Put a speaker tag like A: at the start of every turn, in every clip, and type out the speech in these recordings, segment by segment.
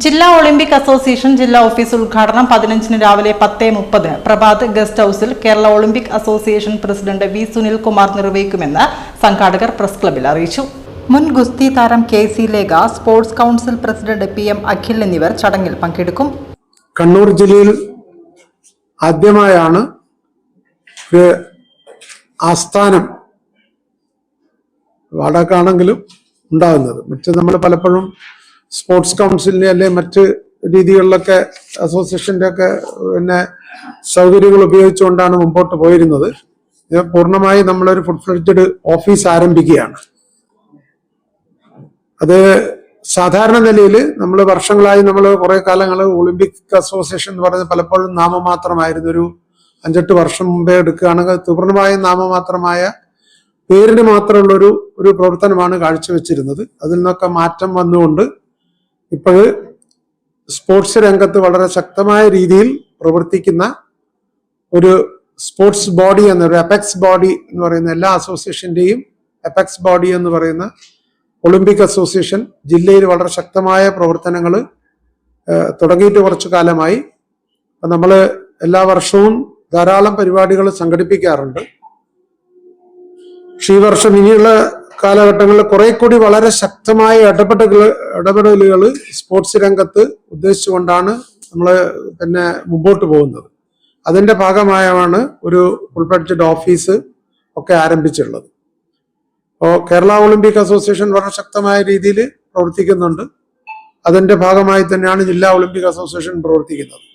A: ജില്ലാ Olympic association ജില്ലാ office ഉദ്ഘാടനം 15 രാവിലെ 10:30 പ്രഭാത് ഗസ്റ്റ് ഹൌസിൽ Kerala Olympic association president V Sunilkumar നിർവഹിക്കുമെന്ന് സംഘാടകർ പ്രസ് ക്ലബ്ബിൽ അറിയിച്ചു. മുൻ ഗുസ്തി താരം KC Lekha, sports council president PM Akhil എന്നിവർ ചടങ്ങിൽ പങ്കെടുക്കും.
B: കണ്ണൂർ ജില്ലയിൽ ആദ്യമായാണ് ഒരു ആസ്ഥാനം വാടകയാണെങ്കിലും ഉണ്ടാകുന്നത്. നമ്മൾ പലപ്പോഴും സ്പോർട്സ് കൗൺസിലിന്റെ അല്ലെ മറ്റ് രീതികളിലൊക്കെ അസോസിയേഷന്റെ ഒക്കെ സൗകര്യങ്ങൾ ഉപയോഗിച്ചുകൊണ്ടാണ് മുമ്പോട്ട് പോയിരുന്നത്. പൂർണ്ണമായി നമ്മളൊരു ഫുൾ ഫ്ലെഡ്ജഡ് ഓഫീസ് ആരംഭിക്കുകയാണ്. അത് സാധാരണ നിലയിൽ നമ്മൾ വർഷങ്ങളായി കുറെ കാലങ്ങൾ ഒളിമ്പിക് അസോസിയേഷൻ എന്ന് പറയുന്നത് പലപ്പോഴും നാമമാത്രമായിരുന്നു. ഒരു 5-8 വർഷം മുമ്പേ എടുക്കുകയാണെങ്കിൽ പൂർണ്ണമായും നാമമാത്രമായ പേരിന് മാത്രമുള്ള ഒരു പ്രവർത്തനമാണ് കാഴ്ചവെച്ചിരുന്നത്. അതിൽ നിന്നൊക്കെ മാറ്റം വന്നുകൊണ്ട് ഇപ്പോൾ സ്പോർട്സ് രംഗത്ത് വളരെ ശക്തമായ രീതിയിൽ പ്രവർത്തിക്കുന്ന ഒരു സ്പോർട്സ് ബോഡി ഒരു അപെക്സ് ബോഡി എന്ന് പറയുന്ന എല്ലാ അസോസിയേഷന്റെയും അപെക്സ് ബോഡി എന്ന് പറയുന്ന ഒളിമ്പിക് അസോസിയേഷൻ ജില്ലയിൽ വളരെ ശക്തമായ പ്രവർത്തനങ്ങൾ തുടങ്ങിയിട്ട് കുറച്ചു കാലമായി. നമ്മൾ എല്ലാ വർഷവും ധാരാളം പരിപാടികൾ സംഘടിപ്പിക്കാറുണ്ട്. ഈ വർഷം ഇനിയുള്ള കാലഘട്ടങ്ങളിൽ കുറെ കൂടി വളരെ ശക്തമായ ഇടപെടലുകൾ സ്പോർട്സ് രംഗത്ത് ഉദ്ദേശിച്ചുകൊണ്ടാണ് നമ്മൾ മുമ്പോട്ട് പോകുന്നത്. അതിന്റെ ഭാഗമായാണ് ഒരു ഫുൾ ഫ്ലെഡ്ജഡ് ഓഫീസ് ഒക്കെ ആരംഭിച്ചിട്ടുള്ളത്. അപ്പോൾ കേരള ഒളിമ്പിക് അസോസിയേഷൻ വളരെ ശക്തമായ രീതിയിൽ പ്രവർത്തിക്കുന്നുണ്ട്. അതിന്റെ ഭാഗമായി തന്നെയാണ് ജില്ലാ ഒളിമ്പിക് അസോസിയേഷൻ പ്രവർത്തിക്കുന്നത്.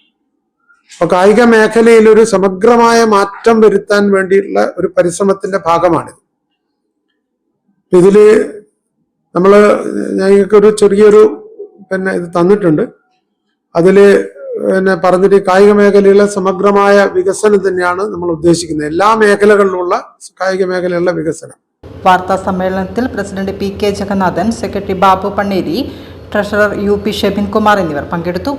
B: അപ്പോൾ കായിക മേഖലയിൽ ഒരു സമഗ്രമായ മാറ്റം വരുത്താൻ വേണ്ടിയുള്ള ഒരു പരിശ്രമത്തിന്റെ ഭാഗമാണിത്. ഇതില് ഞങ്ങൾക്കൊരു ചെറിയൊരു ഇത് തന്നിട്ടുണ്ട്. അതില് പറഞ്ഞിട്ട് കായിക മേഖലയിലെ സമഗ്രമായ വികസനം തന്നെയാണ് നമ്മൾ ഉദ്ദേശിക്കുന്നത്. എല്ലാ മേഖലകളിലുള്ള കായിക മേഖലയിലുള്ള വികസനം.
A: വാർത്താ സമ്മേളനത്തിൽ president PK Jagannathan, secretary Babu Panneri, treasurer UP Shebin Kumar എന്നിവർ പങ്കെടുത്തു.